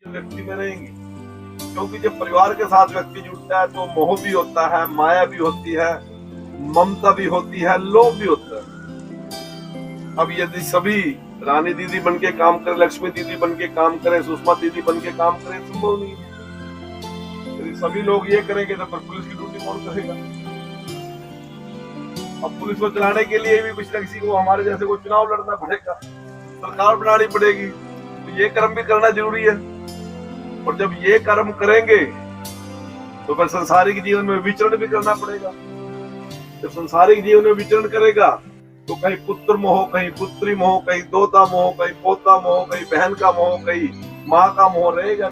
व्यक्ति में रहेंगी, क्योंकि जब परिवार के साथ व्यक्ति जुड़ता है तो मोह भी होता है, माया भी होती है, ममता भी होती है, लोभ भी होता है। अब यदि सभी रानी दीदी बन के काम करे, लक्ष्मी दीदी बन के काम करे, सुषमा दीदी बन के काम करे, संभव नहीं है। यदि सभी लोग ये करेंगे तो फिर पुलिस की ड्यूटी कौन करेगा? अब पुलिस को चलाने के लिए भी कुछ न किसी को हमारे जैसे को चुनाव लड़ना पड़ेगा, सरकार बनानी पड़ेगी, तो ये कर्म भी करना जरूरी है। और जब ये कर्म करेंगे तो फिर संसारिक जीवन में विचरण भी करना पड़ेगा। जब संसारिक जीवन में विचरण करेगा तो कहीं पुत्र मोह, कहीं पुत्री मोह, कहीं दोता मोह, कहीं पोता मोह, कहीं बहन का मोह, कहीं माँ का मोह रहेगा।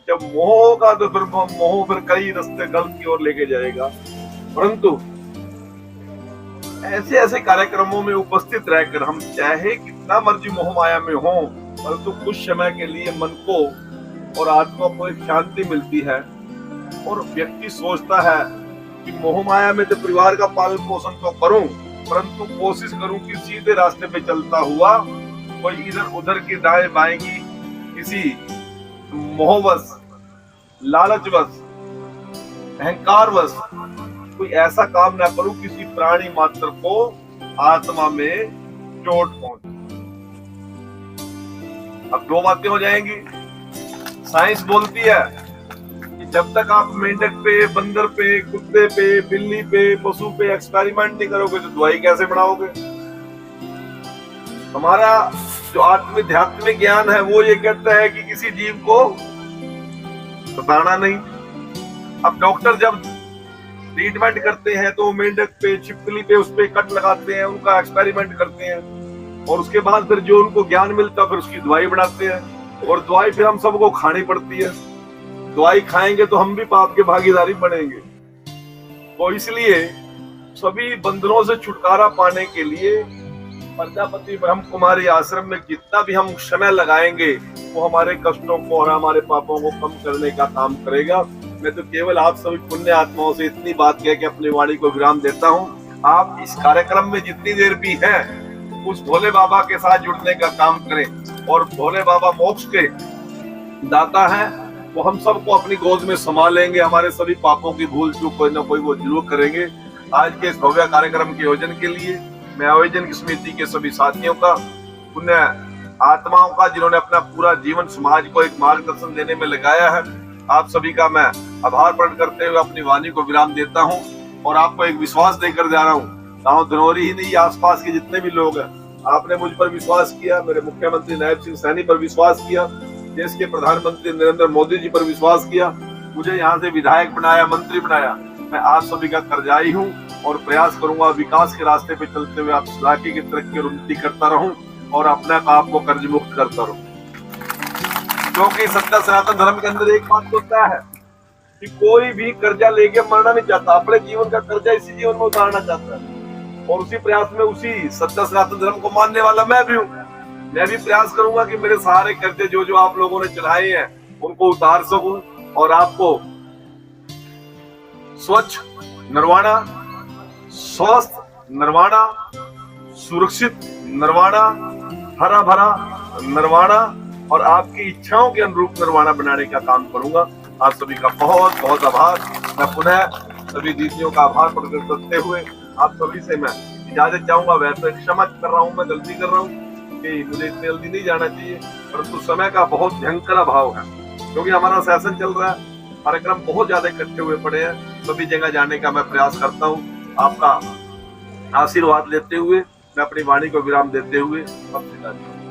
जब मोह होगा तो फिर मोह फिर कई रास्ते गलत की ओर लेके जाएगा। परंतु ऐसे ऐसे कार्यक्रमों में उपस्थित रहकर हम चाहे कितना मर्जी मोह माया में हो, परंतु कुछ समय के लिए मन को और आत्मा को एक शांति मिलती है। और व्यक्ति सोचता है कि मोह माया में तो परिवार का पालन पोषण तो करूं, परंतु कोशिश करूं कि सीधे रास्ते पे चलता हुआ कोई इधर उधर की दाएं बाएं की किसी मोहवश, लालचवश, अहंकारवश कोई ऐसा काम ना करूं किसी प्राणी मात्र को आत्मा में चोट पहुंचे। अब दो बातें हो जाएंगी। साइंस बोलती है कि जब तक आप मेंढक पे, बंदर पे, कुत्ते पे, बिल्ली पे, पशु पे एक्सपेरिमेंट नहीं करोगे तो दवाई कैसे बनाओगे? हमारा जो आत्मिक ज्ञान है वो ये कहता है कि किसी जीव को बताना नहीं। अब डॉक्टर जब ट्रीटमेंट करते हैं तो मेंढक पे, छिपकली पे उस पे कट लगाते हैं, उनका एक्सपेरिमेंट करते हैं और उसके बाद फिर जो उनको ज्ञान मिलता फिर उसकी दवाई बनाते हैं। और दवाई फिर हम सबको खानी पड़ती है। दवाई खाएंगे तो हम भी पाप के भागीदारी बनेंगे। तो इसलिए सभी बंधनों से छुटकारा पाने के लिए प्रजापति ब्रह्म कुमारी आश्रम में जितना भी हम समय लगाएंगे वो हमारे कष्टों को और हमारे पापों को कम करने का काम करेगा। मैं तो केवल आप सभी पुण्य आत्माओं से इतनी बात कह के अपनी वाणी को विराम देता हूँ। आप इस कार्यक्रम में जितनी देर भी हैं उस भोले बाबा के साथ जुड़ने का काम करें। और भोले बाबा मोक्ष के दाता हैं, वो हम सबको अपनी गोद में संभालेंगे। हमारे सभी पापों की भूल चूक कोई ना कोई वो जरूर करेंगे। आज के इस भव्य कार्यक्रम के आयोजन के लिए मैं आयोजन की समिति के सभी साथियों का, पुण्य आत्माओं का जिन्होंने अपना पूरा जीवन समाज को एक मार्गदर्शन देने में लगाया है, आप सभी का मैं आभार प्रकट करते हुए अपनी वाणी को विराम देता हूं। और आपको एक विश्वास देकर जा रहा हूं। गाँव धनौरी ही नहीं, आसपास के जितने भी लोग हैं, आपने मुझ पर विश्वास किया, मेरे मुख्यमंत्री नायब सिंह सैनी पर विश्वास किया, देश के प्रधानमंत्री नरेंद्र मोदी जी पर विश्वास किया, मुझे यहाँ से विधायक बनाया, मंत्री बनाया। मैं आप सभी का कर्जाई हूँ और प्रयास करूंगा विकास के रास्ते पे चलते हुए आप इलाके की तरक्की और उन्नति करता रहूं और अपने आप को कर्ज मुक्त करता रहूं। क्योंकि सत्य सनातन धर्म के अंदर एक बात होता है कि कोई भी कर्जा लेके मरना नहीं चाहता, अपने जीवन का कर्जा इसी जीवन में उतारना चाहता है। और उसी प्रयास में उसी सत्य सनातन धर्म को मानने वाला मैं भी हूँ। मैं भी प्रयास करूंगा कि मेरे सारे कर्जे जो आप लोगों ने चढ़ाए हैं उनको उतार सकूं और आपको स्वच्छ निर्वाणा, स्वस्थ निर्वाणा, सुरक्षित निर्वाणा, हरा भरा निर्वाणा और आपकी इच्छाओं के अनुरूप निर्वाणा बनाने का काम करूंगा। आप सभी का बहुत बहुत आभार। मैं पुनः सभी दीदियों का आभार प्रकट करते हुए आप सभी से मैं इजाजत चाहूंगा। वैसे क्षमा कर रहा हूँ, मैं गलती कर रहा हूँ कि मुझे इतनी जल्दी नहीं जाना चाहिए, परंतु समय का बहुत भयंकर अभाव है क्योंकि हमारा सेशन चल रहा है, कार्यक्रम बहुत ज्यादा इकट्ठे हुए पड़े हैं। सभी जगह जाने का मैं प्रयास करता हूँ। आपका आशीर्वाद लेते हुए मैं अपनी वाणी को विराम देते हुए